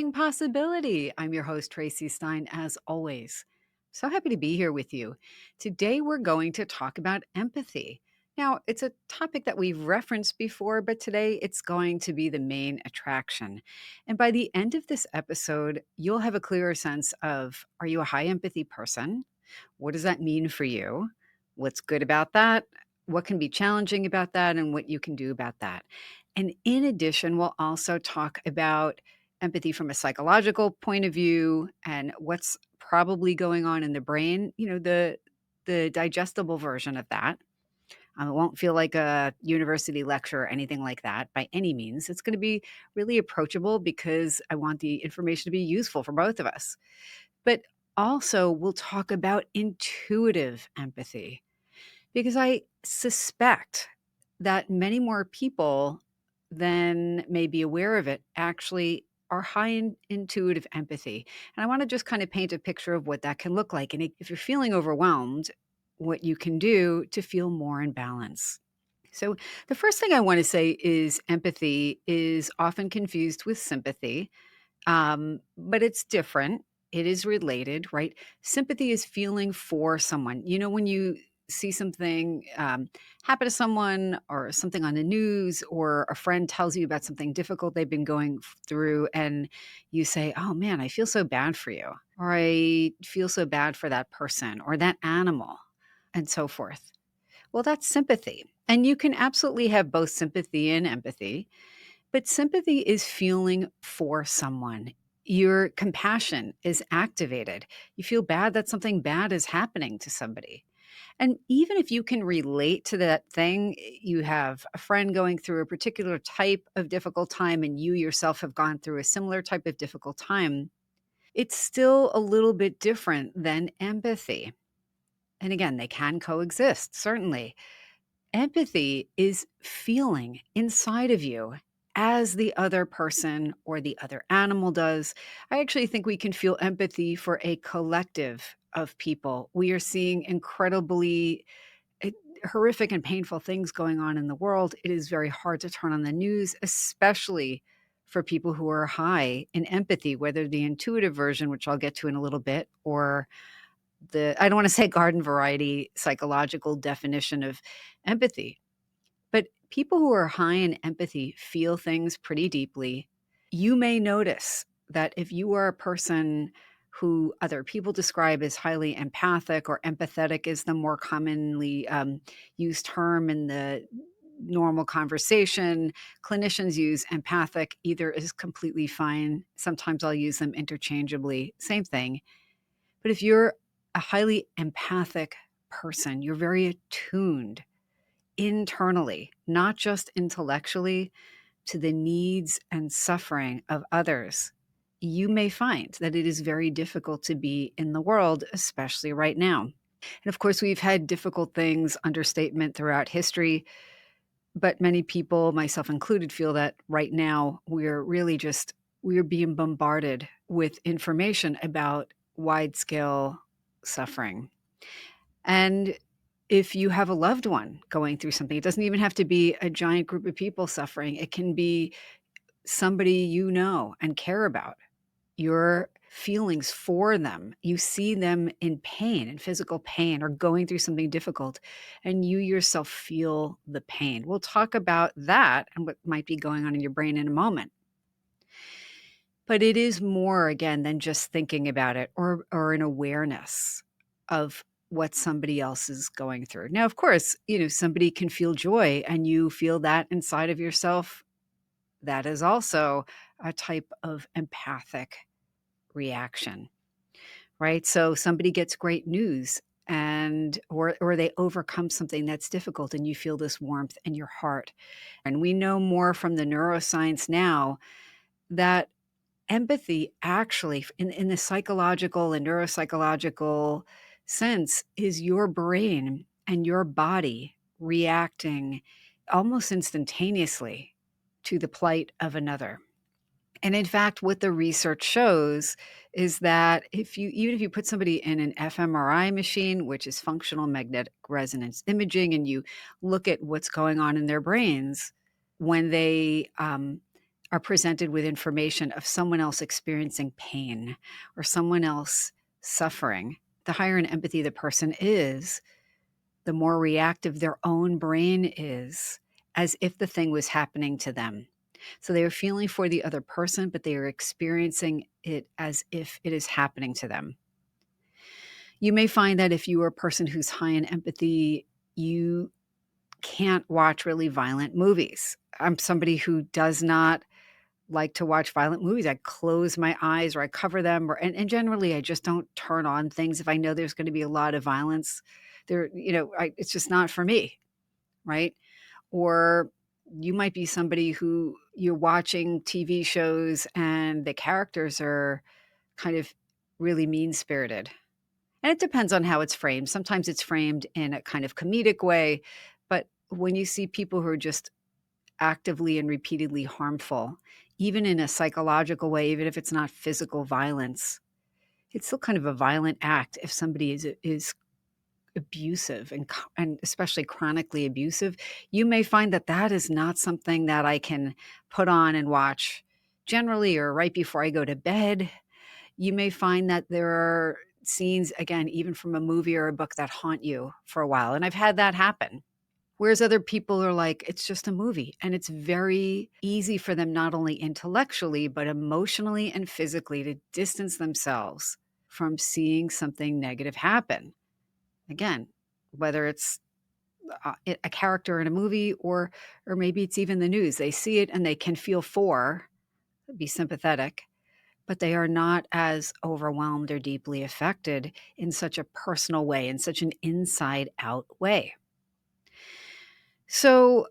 Unpacking Possibility. I'm your host, Traci Stein, as always. So happy to be here with you. Today, we're going to talk about empathy. Now, it's a topic that we've referenced before, but today it's going to be the main attraction. And by the end of this episode, you'll have a clearer sense of, are you a high empathy person? What does that mean for you? What's good about that? What can be challenging about that? And what you can do about that. And in addition, we'll also talk about empathy from a psychological point of view and what's probably going on in the brain, the digestible version of that. It won't feel like a university lecture or anything like that by any means. It's going to be really approachable because I want the information to be useful for both of us. But also, we'll talk about intuitive empathy because I suspect that many more people than may be aware of it actually are high in intuitive empathy. And I want to just kind of paint a picture of what that can look like. And if you're feeling overwhelmed, what you can do to feel more in balance. So, the first thing I want to say is empathy is often confused with sympathy, but it's different. It is related, right? Sympathy is feeling for someone. You know, when you see something happen to someone or something on the news or a friend tells you about something difficult they've been going through, and you say, oh man, I feel so bad for you, or I feel so bad for that person or that animal, and so forth. Well, that's sympathy. And you can absolutely have both sympathy and empathy. But sympathy is feeling for someone. Your compassion is activated. You feel bad that something bad is happening to somebody. And even if you can relate to that thing, you have a friend going through a particular type of difficult time, and you yourself have gone through a similar type of difficult time, it's still a little bit different than empathy. And again, they can coexist, certainly. Empathy is feeling inside of you as the other person or the other animal does. I actually think we can feel empathy for a collective of people. We are seeing incredibly eh, horrific and painful things going on in the world. It is very hard to turn on the news, especially for people who are high in empathy, whether the intuitive version, which I'll get to in a little bit, or I don't want to say garden variety psychological definition of empathy. But people who are high in empathy feel things pretty deeply. You may notice that if you are a person who other people describe as highly empathic, or empathetic is the more commonly used term in the normal conversation. Clinicians use empathic, either is completely fine. Sometimes I'll use them interchangeably, same thing. But if you're a highly empathic person, you're very attuned internally, not just intellectually, to the needs and suffering of others. You may find that it is very difficult to be in the world, especially right now. And of course, we've had difficult things, understatement, throughout history. But many people, myself included, feel that right now we're being bombarded with information about wide scale suffering. And if you have a loved one going through something, it doesn't even have to be a giant group of people suffering. It can be somebody you know and care about. Your feelings for them, you see them in pain, in physical pain, or going through something difficult, and you yourself feel the pain. We'll talk about that and what might be going on in your brain in a moment. But it is more, again, than just thinking about it, or an awareness of what somebody else is going through. Now, of course, somebody can feel joy and you feel that inside of yourself. That is also a type of empathic reaction, right? So somebody gets great news, and or they overcome something that's difficult, and you feel this warmth in your heart. And we know more from the neuroscience now that empathy actually, in the psychological and neuropsychological sense, is your brain and your body reacting almost instantaneously to the plight of another. And in fact, what the research shows is that even if you put somebody in an fMRI machine, which is functional magnetic resonance imaging, and you look at what's going on in their brains when they are presented with information of someone else experiencing pain or someone else suffering, the higher in empathy the person is, the more reactive their own brain is, as if the thing was happening to them. So they are feeling for the other person, but they are experiencing it as if it is happening to them. You may find that if you are a person who's high in empathy, you can't watch really violent movies. I'm somebody who does not like to watch violent movies. I close my eyes or I cover them, or and generally I just don't turn on things if I know there's going to be a lot of violence. It's just not for me, right? Or you might be somebody who you're watching TV shows and the characters are kind of really mean spirited. And it depends on how it's framed. Sometimes it's framed in a kind of comedic way, but when you see people who are just actively and repeatedly harmful, even in a psychological way, even if it's not physical violence, it's still kind of a violent act if somebody is abusive and especially chronically abusive. You may find that that is not something that I can put on and watch generally or right before I go to bed. You may find that there are scenes, again, even from a movie or a book that haunt you for a while. And I've had that happen. Whereas other people are like, it's just a movie. And it's very easy for them, not only intellectually, but emotionally and physically, to distance themselves from seeing something negative happen. Again, whether it's a character in a movie or maybe it's even the news. They see it and they can feel for, be sympathetic, but they are not as overwhelmed or deeply affected in such a personal way, in such an inside out way. So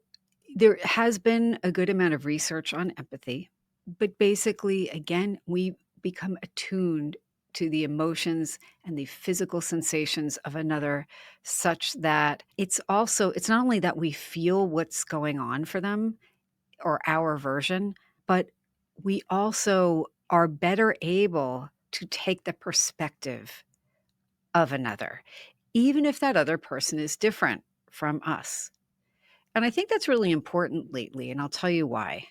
there has been a good amount of research on empathy, but basically, again, we become attuned to the emotions and the physical sensations of another, such that it's not only that we feel what's going on for them or our version, but we also are better able to take the perspective of another, even if that other person is different from us. And I think that's really important lately, and I'll tell you why.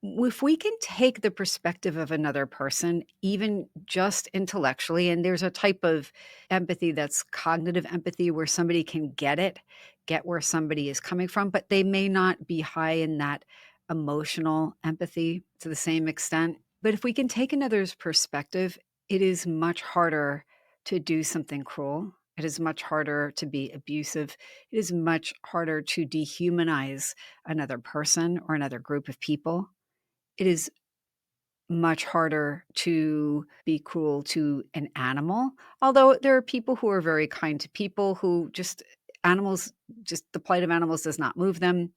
If we can take the perspective of another person, even just intellectually, and there's a type of empathy that's cognitive empathy where somebody can get where somebody is coming from, but they may not be high in that emotional empathy to the same extent. But if we can take another's perspective, it is much harder to do something cruel. It is much harder to be abusive. It is much harder to dehumanize another person or another group of people. It is much harder to be cruel to an animal, although there are people who are very kind to people who animals, just the plight of animals does not move them.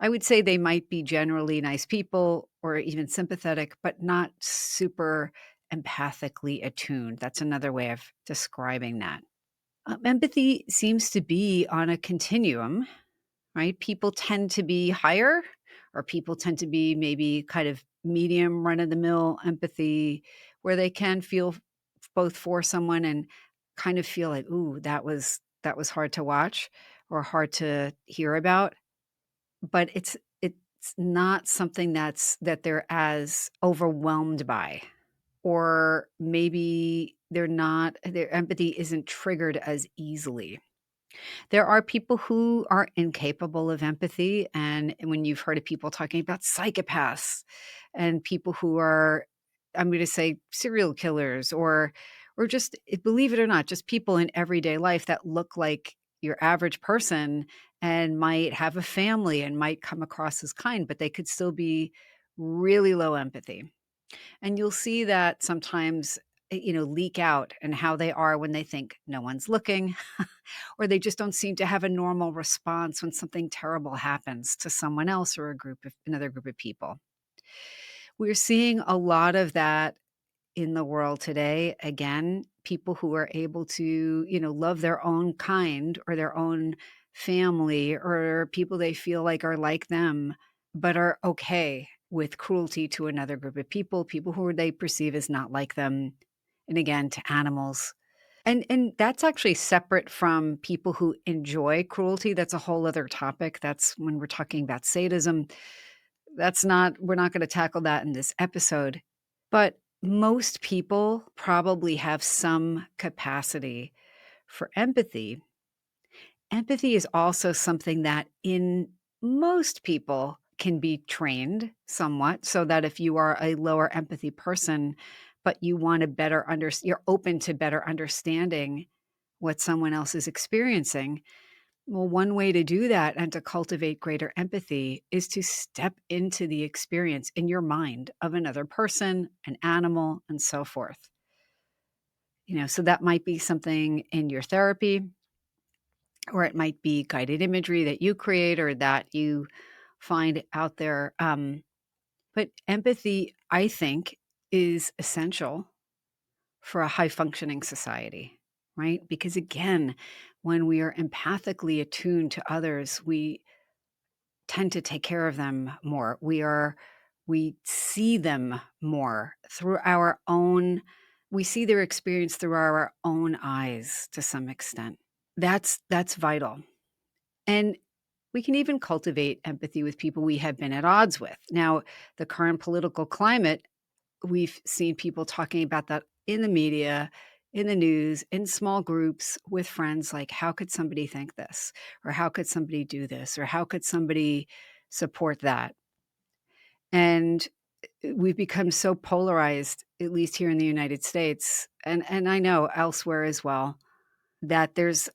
I would say they might be generally nice people or even sympathetic, but not super empathically attuned. That's another way of describing that. Empathy seems to be on a continuum, right? People tend to be higher, or people tend to be maybe kind of medium, run of the mill empathy, where they can feel both for someone and kind of feel like, ooh, that was hard to watch or hard to hear about. But it's not something that they're as overwhelmed by, or maybe their empathy isn't triggered as easily. There are people who are incapable of empathy, and when you've heard of people talking about psychopaths and people who are, I'm going to say, serial killers, or just believe it or not, just people in everyday life that look like your average person and might have a family and might come across as kind, but they could still be really low empathy. And you'll see that sometimes, leak out and how they are when they think no one's looking, or they just don't seem to have a normal response when something terrible happens to someone else or another group of people. We're seeing a lot of that in the world today. Again, people who are able to, love their own kind or their own family or people they feel like are like them, but are okay with cruelty to another group of people who they perceive as not like them, and again, to animals. And that's actually separate from people who enjoy cruelty. That's a whole other topic. That's when we're talking about sadism. we're not going to tackle that in this episode. But most people probably have some capacity for empathy. Empathy is also something that in most people can be trained somewhat, so that if you are a lower empathy person, but you want to you're open to better understanding what someone else is experiencing. Well, one way to do that and to cultivate greater empathy is to step into the experience in your mind of another person, an animal, and so forth. So that might be something in your therapy, or it might be guided imagery that you create or that you find out there. But empathy, I think, is essential for a high functioning society, right? Because again, when we are empathically attuned to others, we tend to take care of them more. We see them more through we see their experience through our own eyes to some extent. That's vital. And we can even cultivate empathy with people we have been at odds with. Now, the current political climate, we've seen people talking about that in the media, in the news, in small groups with friends, like, how could somebody think this? Or how could somebody do this? Or how could somebody support that? And we've become so polarized, at least here in the United States, and I know elsewhere as well, that there's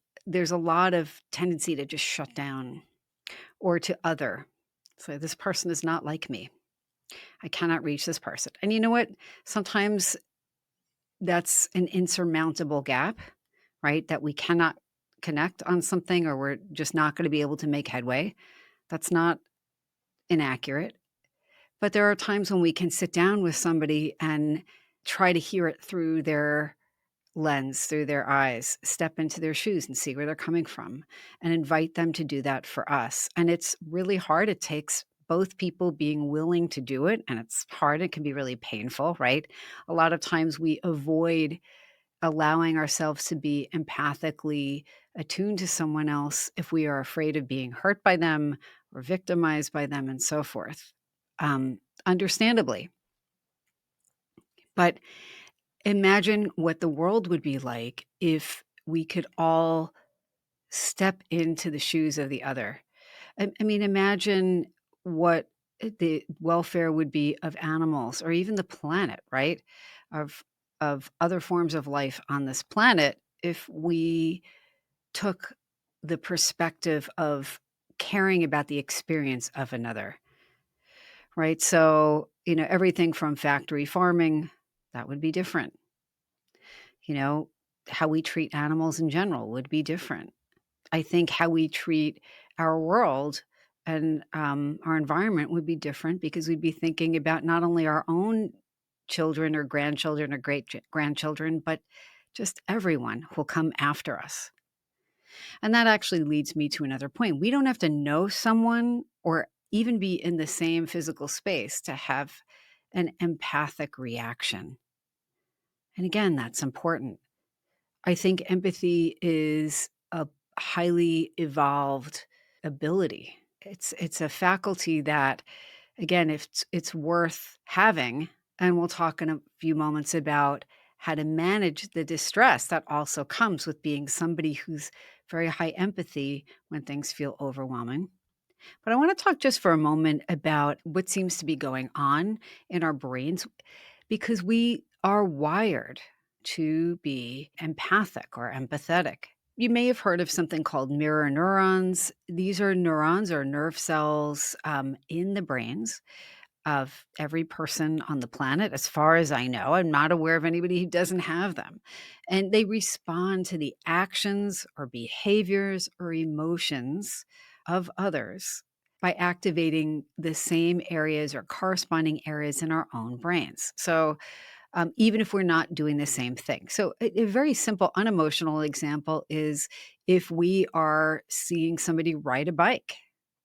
a lot of tendency to just shut down or to other. So this person is not like me. I cannot reach this person. And you know what? Sometimes that's an insurmountable gap, right? That we cannot connect on something, or we're just not going to be able to make headway. That's not inaccurate. But there are times when we can sit down with somebody and try to hear it through their lens, through their eyes, step into their shoes and see where they're coming from, and invite them to do that for us. And it's really hard. It takes both people being willing to do it, and it's hard. It can be really painful, right? A lot of times we avoid allowing ourselves to be empathically attuned to someone else if we are afraid of being hurt by them or victimized by them and so forth. Understandably. But imagine what the world would be like if we could all step into the shoes of the other. I mean, imagine what the welfare would be of animals, or even the planet, right? Of other forms of life on this planet, if we took the perspective of caring about the experience of another, right? So, everything from factory farming, that would be different. You know, how we treat animals in general would be different. I think how we treat our world and our environment would be different, because we'd be thinking about not only our own children or grandchildren or great grandchildren, but just everyone who'll come after us. And that actually leads me to another point. We don't have to know someone or even be in the same physical space to have an empathic reaction. And again, that's important. I think empathy is a highly evolved ability. It's a faculty that, again, if it's worth having, and we'll talk in a few moments about how to manage the distress that also comes with being somebody who's very high empathy when things feel overwhelming. But I want to talk just for a moment about what seems to be going on in our brains, because we are wired to be empathic or empathetic. You may have heard of something called mirror neurons. These are neurons or nerve cells in the brains of every person on the planet, as far as I know. I'm not aware of anybody who doesn't have them. And they respond to the actions or behaviors or emotions of others by activating the same areas or corresponding areas in our own brains. So even if we're not doing the same thing. So, a very simple, unemotional example is if we are seeing somebody ride a bike,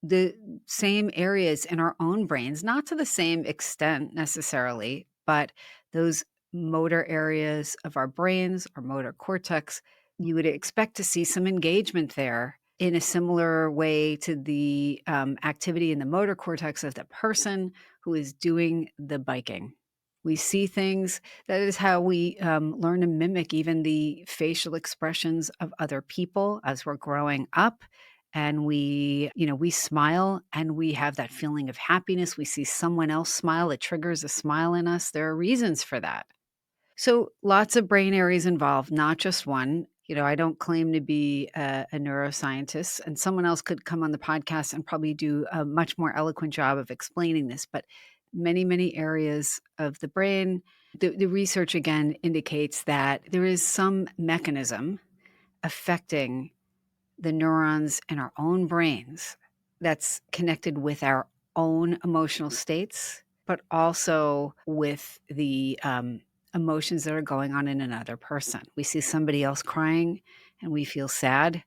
the same areas in our own brains, not to the same extent necessarily, but those motor areas of our brains, our motor cortex, you would expect to see some engagement there in a similar way to the activity in the motor cortex of the person who is doing the biking. We see things. That is how we learn to mimic even the facial expressions of other people as we're growing up. And we smile and we have that feeling of happiness. We see someone else smile, it triggers a smile in us. There are reasons for that. So lots of brain areas involved, not just one. I don't claim to be a neuroscientist, and someone else could come on the podcast and probably do a much more eloquent job of explaining this, but many, many areas of the brain. The research again indicates that there is some mechanism affecting the neurons in our own brains that's connected with our own emotional states, but also with the emotions that are going on in another person. We see somebody else crying and we feel sad.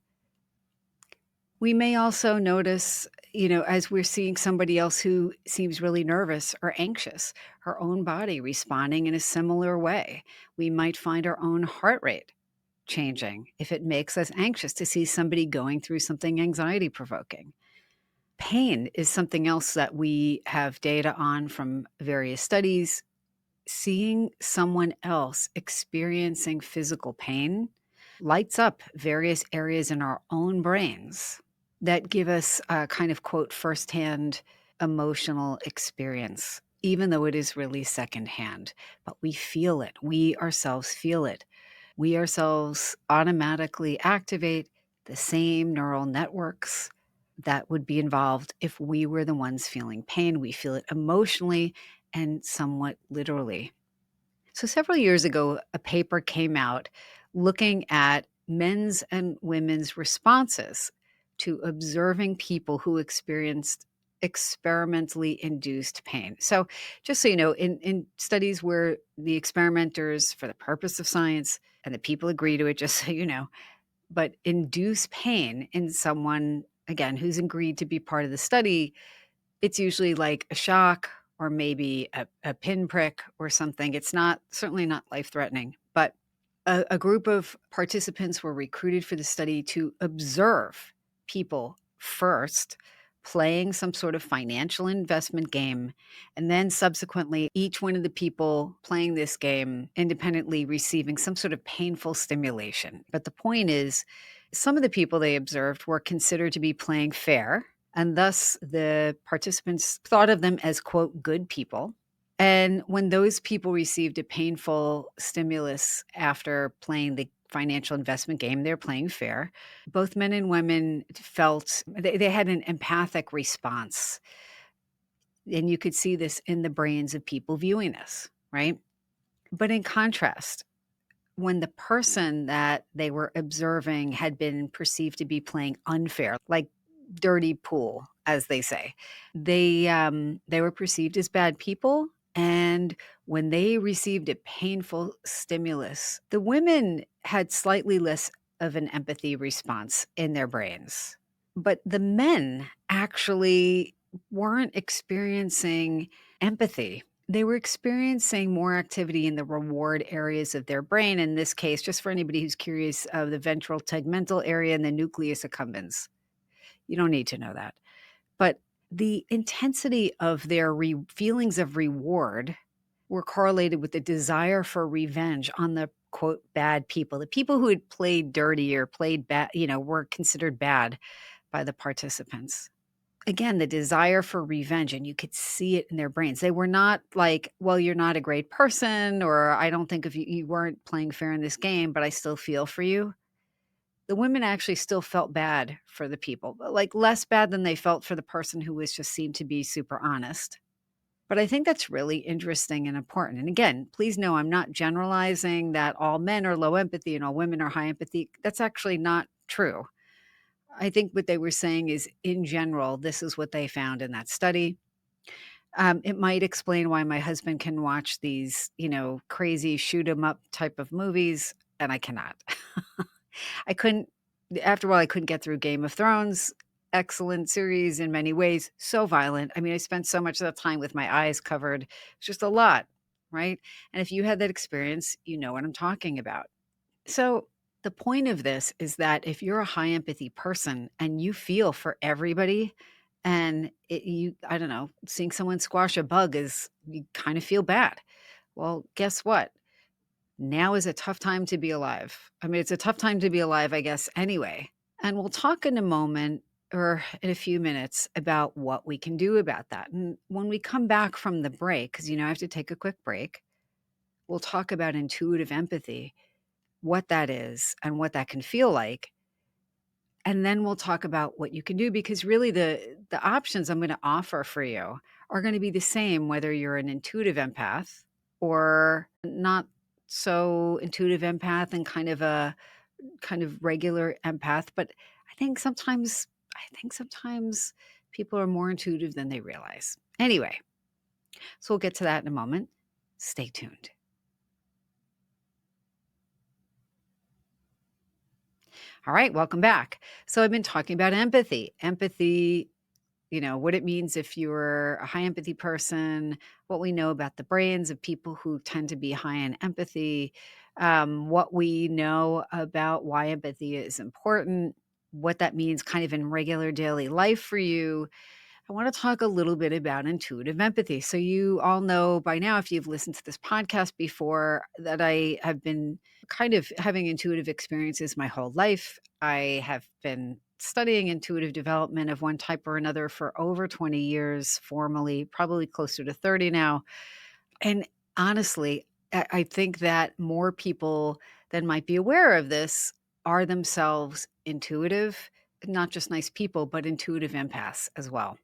We may also notice, as we're seeing somebody else who seems really nervous or anxious, our own body responding in a similar way. We might find our own heart rate changing if it makes us anxious to see somebody going through something anxiety provoking. Pain is something else that we have data on from various studies. Seeing someone else experiencing physical pain lights up various areas in our own brains that give us a kind of quote firsthand emotional experience, even though it is really secondhand. But we feel it. We ourselves feel it. We ourselves automatically activate the same neural networks that would be involved if we were the ones feeling pain. We feel it emotionally and somewhat literally. So, several years ago, a paper came out looking at men's and women's responses to observing people who experienced experimentally induced pain. So, just so you know, in studies where the experimenters, for the purpose of science, and the people agree to it, just so you know, but induce pain in someone, again, who's agreed to be part of the study, it's usually like a shock or maybe a pinprick or something. It's not certainly not life-threatening, but a group of participants were recruited for the study to observe people first playing some sort of financial investment game, and then subsequently, each one of the people playing this game independently receiving some sort of painful stimulation. But the point is, some of the people they observed were considered to be playing fair, and thus the participants thought of them as, quote, good people. And when those people received a painful stimulus after playing the financial investment game, they're playing fair. Both men and women felt they had an empathic response. And you could see this in the brains of people viewing this, right? But in contrast, when the person that they were observing had been perceived to be playing unfair, like dirty pool, as they say, they were perceived as bad people. And when they received a painful stimulus, the women had slightly less of an empathy response in their brains. But the men actually weren't experiencing empathy. They were experiencing more activity in the reward areas of their brain. In this case, just for anybody who's curious, of the ventral tegmental area and the nucleus accumbens. You don't need to know that. But the intensity of their feelings of reward were correlated with the desire for revenge on the quote bad people. The people who had played dirty or played bad, were considered bad by the participants. Again, the desire for revenge, and you could see it in their brains. They were not like, well, you're not a great person, or I don't think if you weren't playing fair in this game, but I still feel for you. The women actually still felt bad for the people, but like less bad than they felt for the person who was just seemed to be super honest. But I think that's really interesting and important. And again, please know I'm not generalizing that all men are low empathy and all women are high empathy. That's actually not true. I think what they were saying is, in general, this is what they found in that study. It might explain why my husband can watch these, crazy shoot 'em up type of movies, and I cannot. I couldn't, after a while, I couldn't get through Game of Thrones. Excellent series in many ways, so violent. I mean, I spent so much of the time with my eyes covered. It's just a lot, right? And if you had that experience, you know what I'm talking about. So The point of this is that if you're a high empathy person and you feel for everybody and I don't know, seeing someone squash a bug is, you kind of feel bad. Well, guess what? Now is a tough time to be alive. I mean, it's a tough time to be alive, I guess, anyway. And we'll talk in a moment or in a few minutes about what we can do about that. And when we come back from the break, because, I have to take a quick break, we'll talk about intuitive empathy, what that is and what that can feel like. And then we'll talk about what you can do, because really the options I'm going to offer for you are going to be the same whether you're an intuitive empath or not so intuitive empath and kind of regular empath. But I think sometimes people are more intuitive than they realize. Anyway, so we'll get to that in a moment. Stay tuned. All right, welcome back. So I've been talking about empathy. Empathy, what it means if you're a high empathy person, what we know about the brains of people who tend to be high in empathy, what we know about why empathy is important, what that means kind of in regular daily life for you. I want to talk a little bit about intuitive empathy. So, you all know by now, if you've listened to this podcast before, that I have been kind of having intuitive experiences my whole life. I have been studying intuitive development of one type or another for over 20 years, formally, probably closer to 30 now. And honestly, I think that more people than might be aware of this are themselves intuitive, not just nice people, but intuitive empaths as well.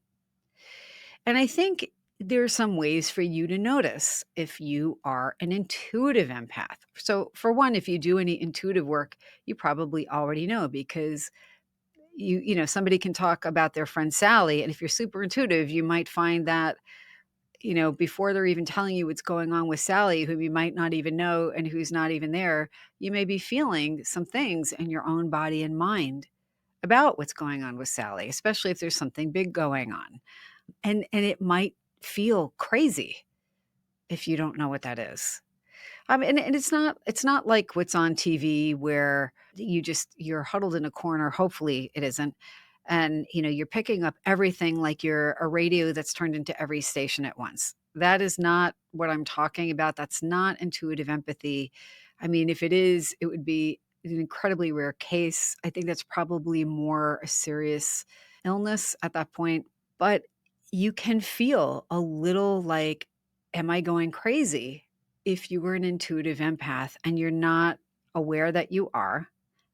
And I think there are some ways for you to notice if you are an intuitive empath. So, for one, if you do any intuitive work, you probably already know, because somebody can talk about their friend Sally, and if you're super intuitive, you might find that, before they're even telling you what's going on with Sally, whom you might not even know and who's not even there, you may be feeling some things in your own body and mind about what's going on with Sally, especially if there's something big going on. And it might feel crazy if you don't know what that is. And it's not like what's on TV where you're huddled in a corner. Hopefully it isn't. And you're picking up everything like you're a radio that's turned into every station at once. That is not what I'm talking about. That's not intuitive empathy. I mean, if it is, it would be an incredibly rare case. I think that's probably more a serious illness at that point. But you can feel a little like, am I going crazy? If you were an intuitive empath and you're not aware that you are.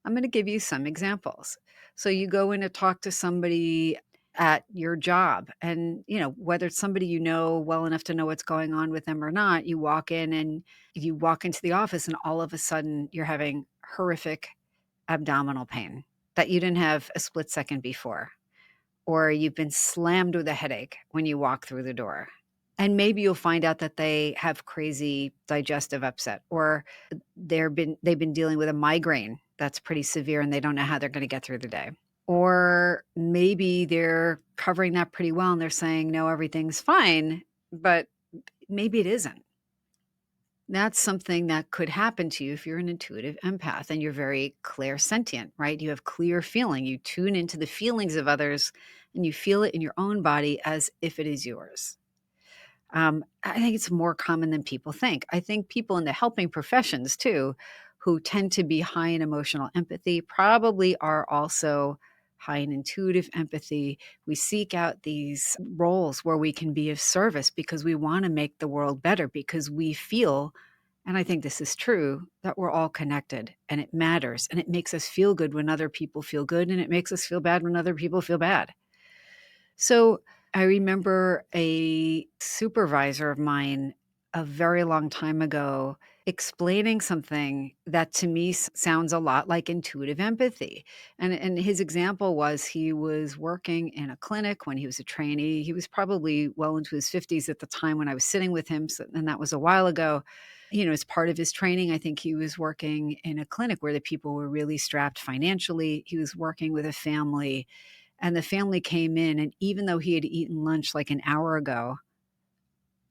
I'm going to give you some examples. So you go in to talk to somebody at your job, and whether it's somebody you know well enough to know what's going on with them or not, you walk in and you walk into the office and all of a sudden you're having horrific abdominal pain that you didn't have a split second before, or you've been slammed with a headache when you walk through the door. And maybe you'll find out that they have crazy digestive upset, or they've been dealing with a migraine that's pretty severe and they don't know how they're going to get through the day. Or maybe they're covering that pretty well and they're saying, no, everything's fine, but maybe it isn't. That's something that could happen to you if you're an intuitive empath and you're very clairsentient, right? You have clear feeling. You tune into the feelings of others and you feel it in your own body as if it is yours. I think it's more common than people think. I think people in the helping professions too, who tend to be high in emotional empathy, probably are also high in intuitive empathy. We seek out these roles where we can be of service because we want to make the world better, because we feel, and I think this is true, that we're all connected and it matters and it makes us feel good when other people feel good, and it makes us feel bad when other people feel bad. So I remember a supervisor of mine a very long time ago explaining something that to me sounds a lot like intuitive empathy. And his example was, he was working in a clinic when he was a trainee. He was probably well into his 50s at the time when I was sitting with him, and that was a while ago. As part of his training, I think he was working in a clinic where the people were really strapped financially. He was working with a family, and the family came in, and even though he had eaten lunch like an hour ago,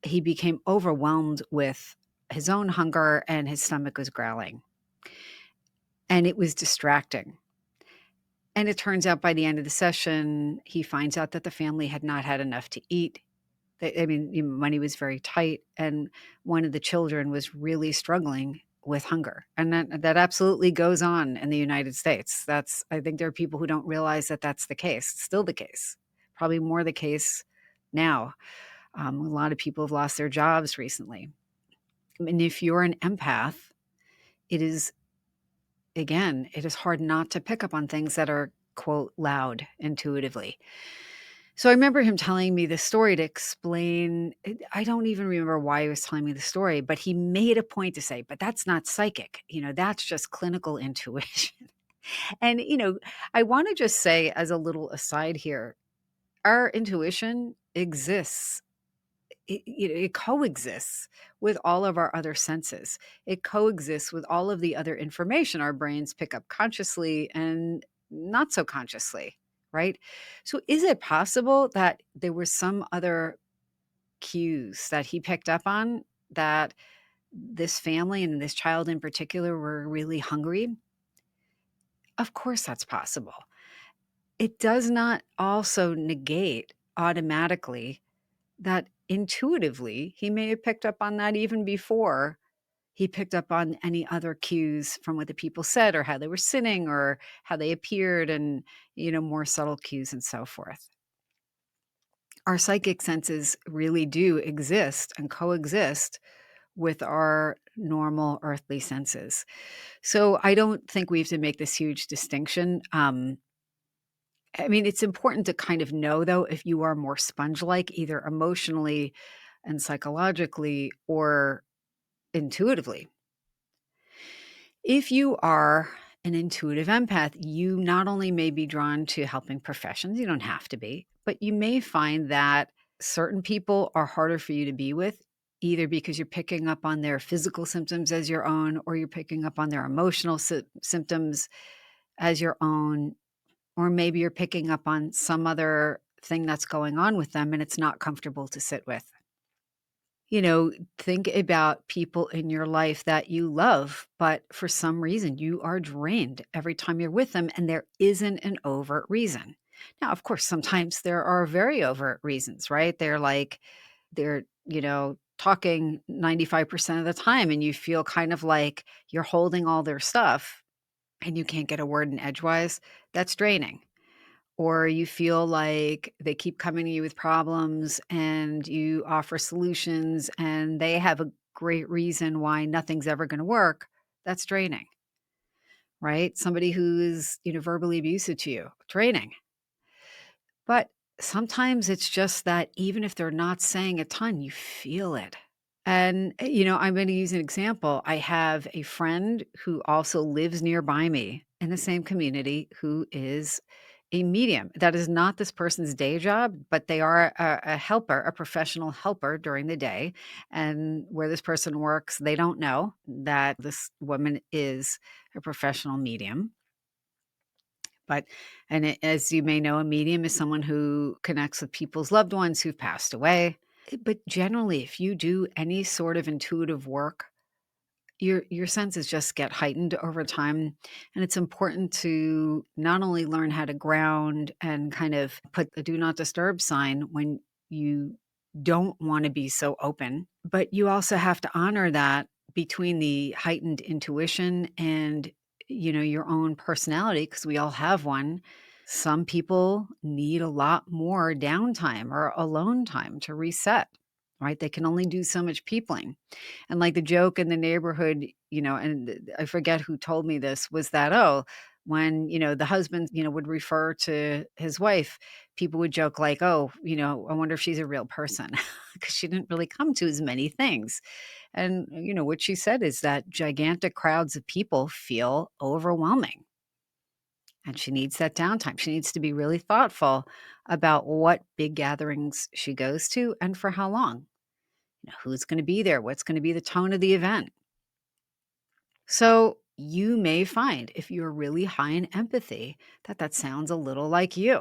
he became overwhelmed with his own hunger and his stomach was growling. and it was distracting. And it turns out by the end of the session, he finds out that the family had not had enough to eat. I mean, money was very tight, and one of the children was really struggling with hunger, and that absolutely goes on in the United States. I think there are people who don't realize that that's the case. It's still the case, probably more the case now. A lot of people have lost their jobs recently, and if you're an empath, it is again, it is hard not to pick up on things that are quote loud intuitively. So I remember him telling me this story to explain I don't even remember why he was telling me the story, but he made a point to say, "But that's not psychic, that's just clinical intuition." And, I wanna just say as a little aside here, our intuition exists. It coexists with all of our other senses. It coexists with all of the other information our brains pick up consciously and not so consciously, right? So, is it possible that there were some other cues that he picked up on that this family and this child in particular were really hungry? Of course, that's possible. It does not also negate automatically that intuitively, he may have picked up on that even before he picked up on any other cues from what the people said or how they were sitting or how they appeared and, more subtle cues and so forth. Our psychic senses really do exist and coexist with our normal earthly senses. So I don't think we have to make this huge distinction. I mean, it's important to kind of know, though, if you are more sponge-like, either emotionally and psychologically or intuitively. If you are an intuitive empath, you not only may be drawn to helping professions, you don't have to be, but you may find that certain people are harder for you to be with, either because you're picking up on their physical symptoms as your own, or you're picking up on their emotional symptoms as your own, or maybe you're picking up on some other thing that's going on with them and it's not comfortable to sit with. Think about people in your life that you love, but for some reason you are drained every time you're with them, and there isn't an overt reason. Now, of course, sometimes there are very overt reasons, right? They're talking 95% of the time, and you feel kind of like you're holding all their stuff and you can't get a word in edgewise. That's draining. Or you feel like they keep coming to you with problems and you offer solutions and they have a great reason why nothing's ever going to work. That's draining, right? Somebody who's, verbally abusive to you, draining. But sometimes it's just that even if they're not saying a ton, you feel it. And, I'm going to use an example. I have a friend who also lives nearby me in the same community who is a medium. That is not this person's day job, but they are a helper, a professional helper during the day. And where this person works, they don't know that this woman is a professional medium. As you may know, a medium is someone who connects with people's loved ones who've passed away. But generally, if you do any sort of intuitive work, your senses just get heightened over time, and it's important to not only learn how to ground and kind of put the do not disturb sign when you don't wanna be so open, but you also have to honor that between the heightened intuition and, your own personality, because we all have one. Some people need a lot more downtime or alone time to reset, right? They can only do so much peopling. And like the joke in the neighborhood, and I forget who told me this, was that, oh, when, the husband, would refer to his wife, people would joke like, oh, I wonder if she's a real person because she didn't really come to as many things. And, what she said is that gigantic crowds of people feel overwhelming. And she needs that downtime. She needs to be really thoughtful about what big gatherings she goes to and for how long. Who's going to be there? What's going to be the tone of the event? So you may find if you're really high in empathy that sounds a little like you,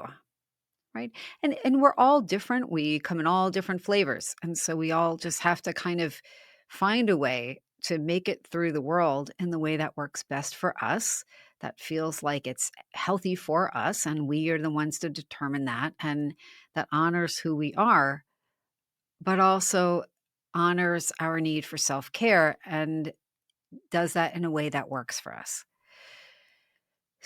right? And we're all different. We come in all different flavors. And so we all just have to kind of find a way to make it through the world in the way that works best for us, that feels like it's healthy for us, and we are the ones to determine that, and that honors who we are, but also honors our need for self care and does that in a way that works for us.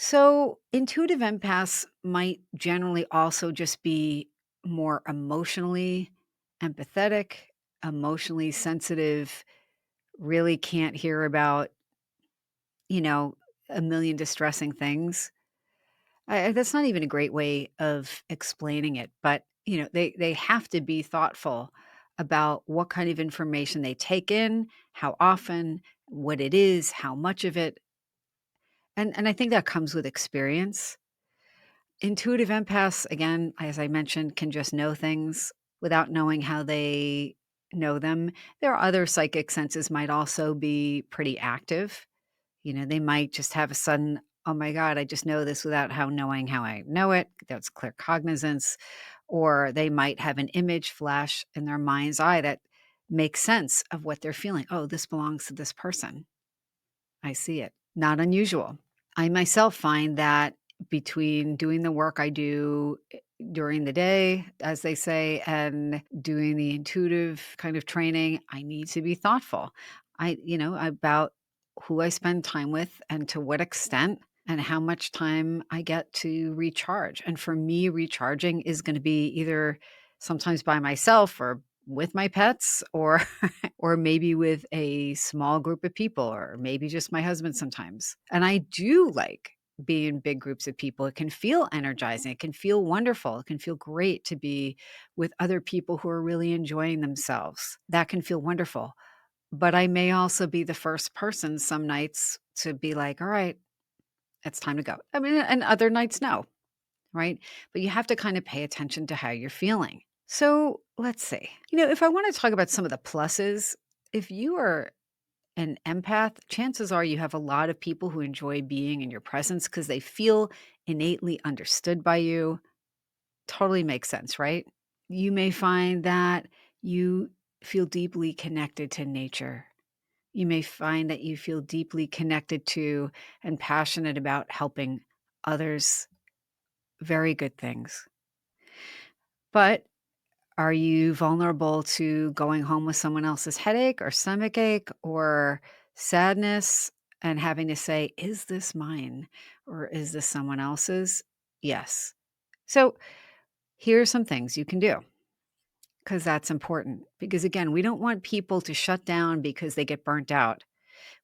So, intuitive empaths might generally also just be more emotionally empathetic, emotionally sensitive, really can't hear about, you know, a million distressing things. That's not even a great way of explaining it, but they have to be thoughtful about what kind of information they take in, how often, what it is, how much of it, and I think that comes with experience. Intuitive empaths, again, as I mentioned, can just know things without knowing how they know them. Their other psychic senses might also be pretty active. They might just have a sudden, oh my God, I just know this without how knowing how I know it. That's clear cognizance. Or they might have an image flash in their mind's eye that makes sense of what they're feeling. Oh, this belongs to this person. I see it. Not unusual. I myself find that between doing the work I do during the day, as they say, and doing the intuitive kind of training, I need to be thoughtful. About who I spend time with and to what extent and how much time I get to recharge. And for me, recharging is going to be either sometimes by myself or with my pets or or maybe with a small group of people or maybe just my husband sometimes. And I do like being in big groups of people. It can feel energizing. It can feel wonderful. It can feel great to be with other people who are really enjoying themselves. That can feel wonderful. But I may also be the first person some nights to be like, all right, it's time to go. I mean, and other nights, no, right? But you have to kind of pay attention to how you're feeling. So let's see. If I want to talk about some of the pluses, if you are an empath, chances are you have a lot of people who enjoy being in your presence because they feel innately understood by you. Totally makes sense, right? You may find that you feel deeply connected to nature. You may find that you feel deeply connected to and passionate about helping others. Very good things. But are you vulnerable to going home with someone else's headache or stomach ache or sadness and having to say, is this mine or is this someone else's? Yes. So here are some things you can do because that's important. Because again, we don't want people to shut down because they get burnt out.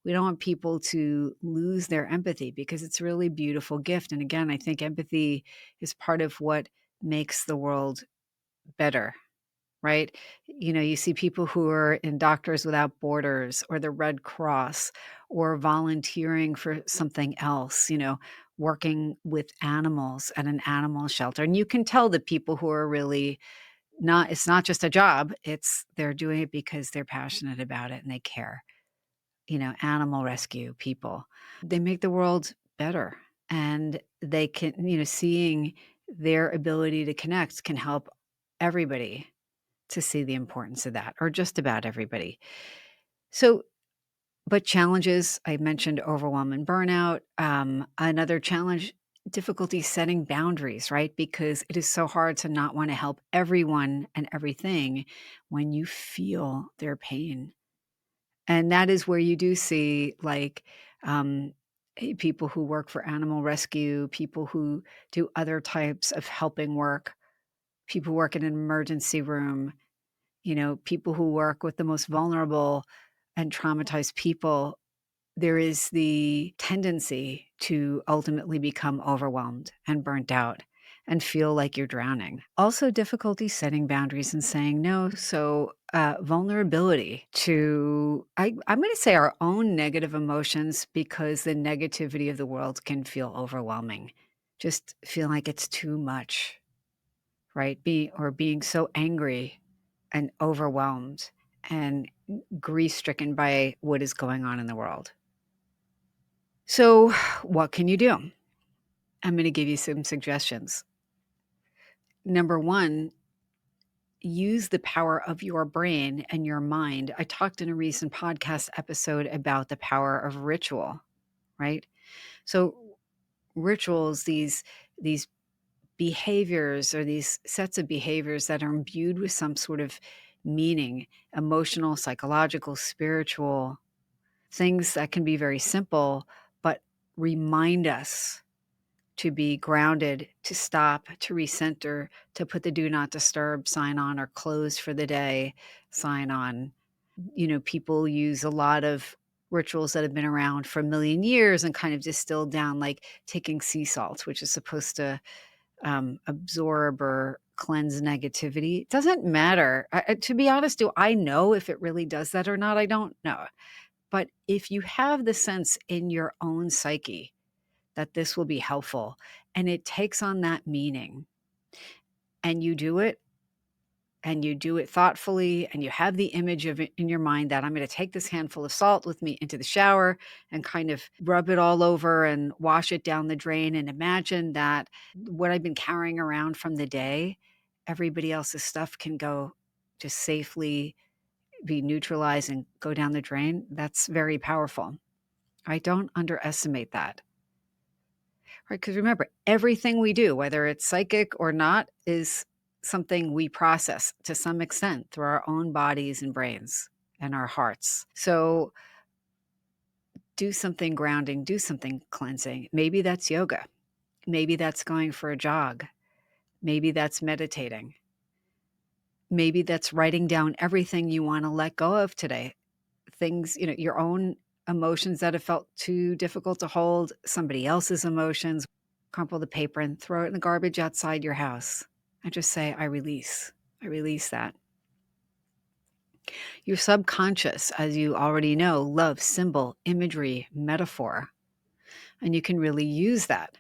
We don't want people to lose their empathy because it's a really beautiful gift. And again, I think empathy is part of what makes the world better, right? You see people who are in Doctors Without Borders or the Red Cross or volunteering for something else, working with animals at an animal shelter. And you can tell the people who are really not, it's not just a job, they're doing it because they're passionate about it and they care. Animal rescue people. They make the world better and they can, seeing their ability to connect can help everybody to see the importance of that, or just about everybody. So, but challenges, I mentioned overwhelm and burnout. Another challenge, difficulty setting boundaries, right? Because it is so hard to not want to help everyone and everything when you feel their pain. And that is where you do see um, people who work for animal rescue, people who do other types of helping work, people who work in an emergency room, people who work with the most vulnerable and traumatized people. There is the tendency to ultimately become overwhelmed and burnt out and feel like you're drowning. Also, difficulty setting boundaries and saying no. So, vulnerability to, I'm going to say our own negative emotions because the negativity of the world can feel overwhelming. Just feel like it's too much, right? Being so angry and overwhelmed and grief stricken by what is going on in the world. So, what can you do? I'm going to give you some suggestions. Number one, use the power of your brain and your mind. I talked in a recent podcast episode about the power of ritual, right? So rituals, these behaviors or these sets of behaviors that are imbued with some sort of meaning, emotional, psychological, spiritual, things that can be very simple, but remind us to be grounded, to stop, to recenter, to put the do not disturb sign on or close for the day sign on. People use a lot of rituals that have been around for a million years and kind of distilled down, like taking sea salt, which is supposed to absorb or cleanse negativity. It doesn't matter. To be honest, do I know if it really does that or not? I don't know. But if you have the sense in your own psyche that this will be helpful and it takes on that meaning, and you do it thoughtfully, and you have the image of it in your mind that I'm going to take this handful of salt with me into the shower and kind of rub it all over and wash it down the drain, and imagine that what I've been carrying around from the day, everybody else's stuff can go just safely be neutralized and go down the drain. That's very powerful. I don't underestimate that. Right, because remember, everything we do, whether it's psychic or not, is something we process to some extent through our own bodies and brains and our hearts. So do something grounding, do something cleansing. Maybe that's yoga. Maybe that's going for a jog. Maybe that's meditating. Maybe that's writing down everything you want to let go of today. Things, your own emotions that have felt too difficult to hold, somebody else's emotions. Crumple the paper and throw it in the garbage outside your house. And just say, I release. I release that. Your subconscious, as you already know, loves symbol, imagery, metaphor. And you can really use that.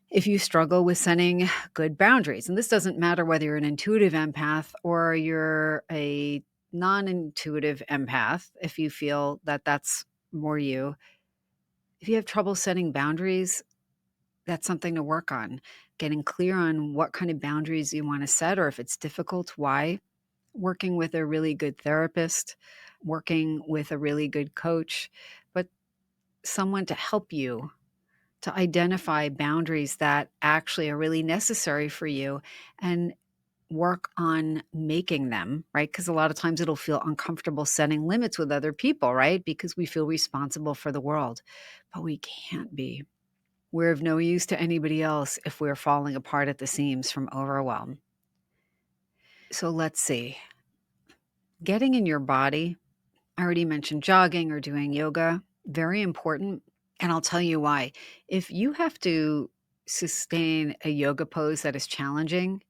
If you struggle with setting good boundaries, and this doesn't matter whether you're an intuitive empath or you're a non-intuitive empath, if you feel that that's more you, if you have trouble setting boundaries, that's something to work on. Getting clear on what kind of boundaries you want to set, or if it's difficult, why. Working with a really good therapist, working with a really good coach, but someone to help you to identify boundaries that actually are really necessary for you and work on making them, right? Because a lot of times it'll feel uncomfortable setting limits with other people, right? Because we feel responsible for the world, but we can't be. We're of no use to anybody else if we're falling apart at the seams from overwhelm. So let's see. Getting in your body, I already mentioned jogging or doing yoga, very important. And I'll tell you why. If you have to sustain a yoga pose that is challenging,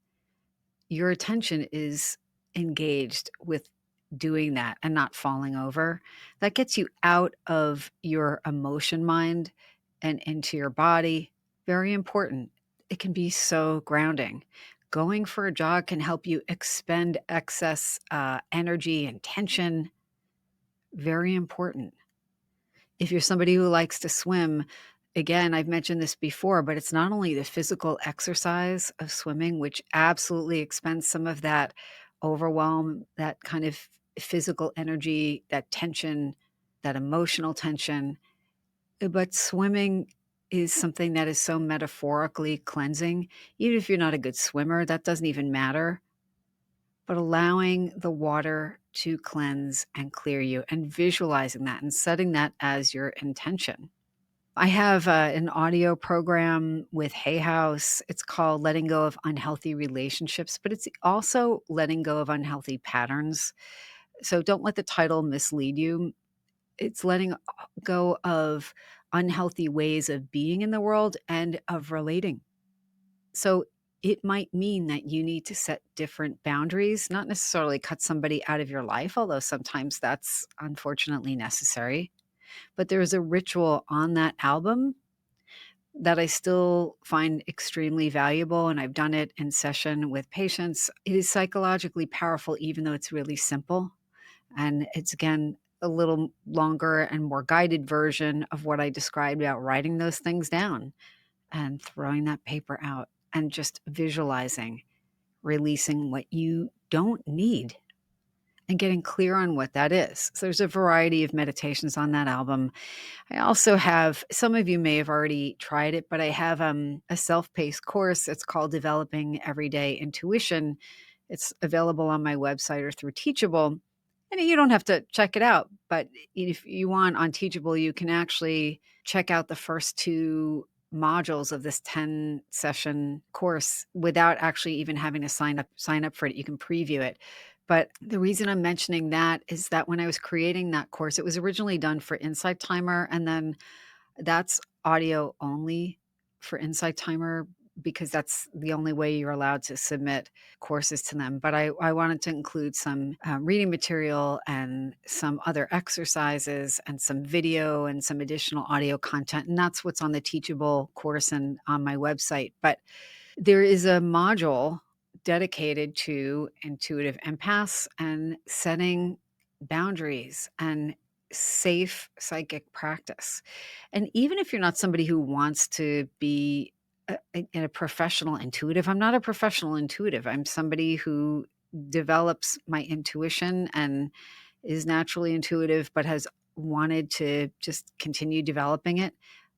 your attention is engaged with doing that and not falling over. That gets you out of your emotion mind and into your body. Very important. It can be so grounding. Going for a jog can help you expend excess energy and tension. Very important. If you're somebody who likes to swim, again, I've mentioned this before, but it's not only the physical exercise of swimming, which absolutely expends some of that overwhelm, that kind of physical energy, that tension, that emotional tension, but swimming is something that is so metaphorically cleansing. Even if you're not a good swimmer, that doesn't even matter. But allowing the water to cleanse and clear you and visualizing that and setting that as your intention. I have an audio program with Hay House. It's called Letting Go of Unhealthy Relationships, but it's also letting go of unhealthy patterns. So don't let the title mislead you. It's letting go of unhealthy ways of being in the world and of relating. So it might mean that you need to set different boundaries, not necessarily cut somebody out of your life, although sometimes that's unfortunately necessary. But there's a ritual on that album that I still find extremely valuable, and I've done it in session with patients. It is psychologically powerful, even though it's really simple. And it's, again, a little longer and more guided version of what I described about writing those things down and throwing that paper out and just visualizing, releasing what you don't need and getting clear on what that is. So there's a variety of meditations on that album. I also have, some of you may have already tried it, but I have a self-paced course. It's called Developing Everyday Intuition. It's available on my website or through Teachable. And you don't have to check it out, but if you want on Teachable, you can actually check out the first two modules of this 10 session course without actually even having to sign up for it. You can preview it. But the reason I'm mentioning that is that when I was creating that course, it was originally done for Insight Timer, and then that's audio only for Insight Timer because that's the only way you're allowed to submit courses to them. But I wanted to include some reading material and some other exercises and some video and some additional audio content. And that's what's on the Teachable course and on my website. But there is a module dedicated to intuitive empaths and setting boundaries and safe psychic practice. And even if you're not somebody who wants to be a professional intuitive, I'm not a professional intuitive. I'm somebody who develops my intuition and is naturally intuitive, but has wanted to just continue developing it.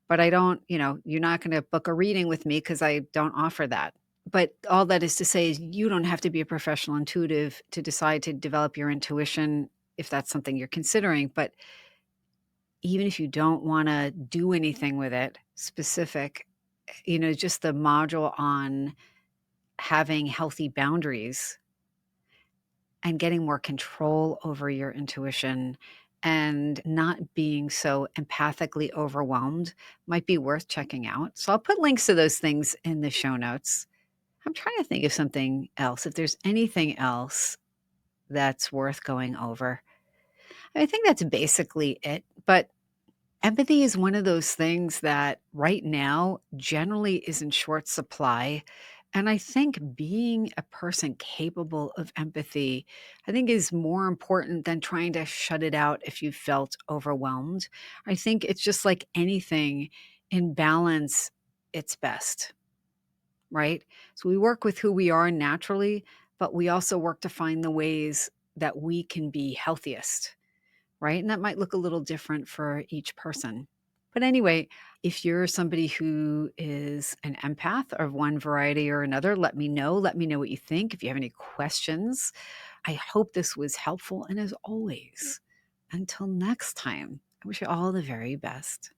But I don't, you're not going to book a reading with me because I don't offer that. But all that is to say is you don't have to be a professional intuitive to decide to develop your intuition if that's something you're considering. But even if you don't want to do anything with it specific, just the module on having healthy boundaries and getting more control over your intuition and not being so empathically overwhelmed might be worth checking out. So I'll put links to those things in the show notes. I'm trying to think of something else, if there's anything else that's worth going over. I think that's basically it. But empathy is one of those things that right now generally is in short supply. And I think being a person capable of empathy, I think is more important than trying to shut it out if you felt overwhelmed. I think it's just like anything in balance, it's best, right? So we work with who we are naturally, but we also work to find the ways that we can be healthiest, right? And that might look a little different for each person. But anyway, if you're somebody who is an empath of one variety or another, let me know. Let me know what you think. If you have any questions, I hope this was helpful. And as always, until next time, I wish you all the very best.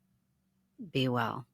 Be well.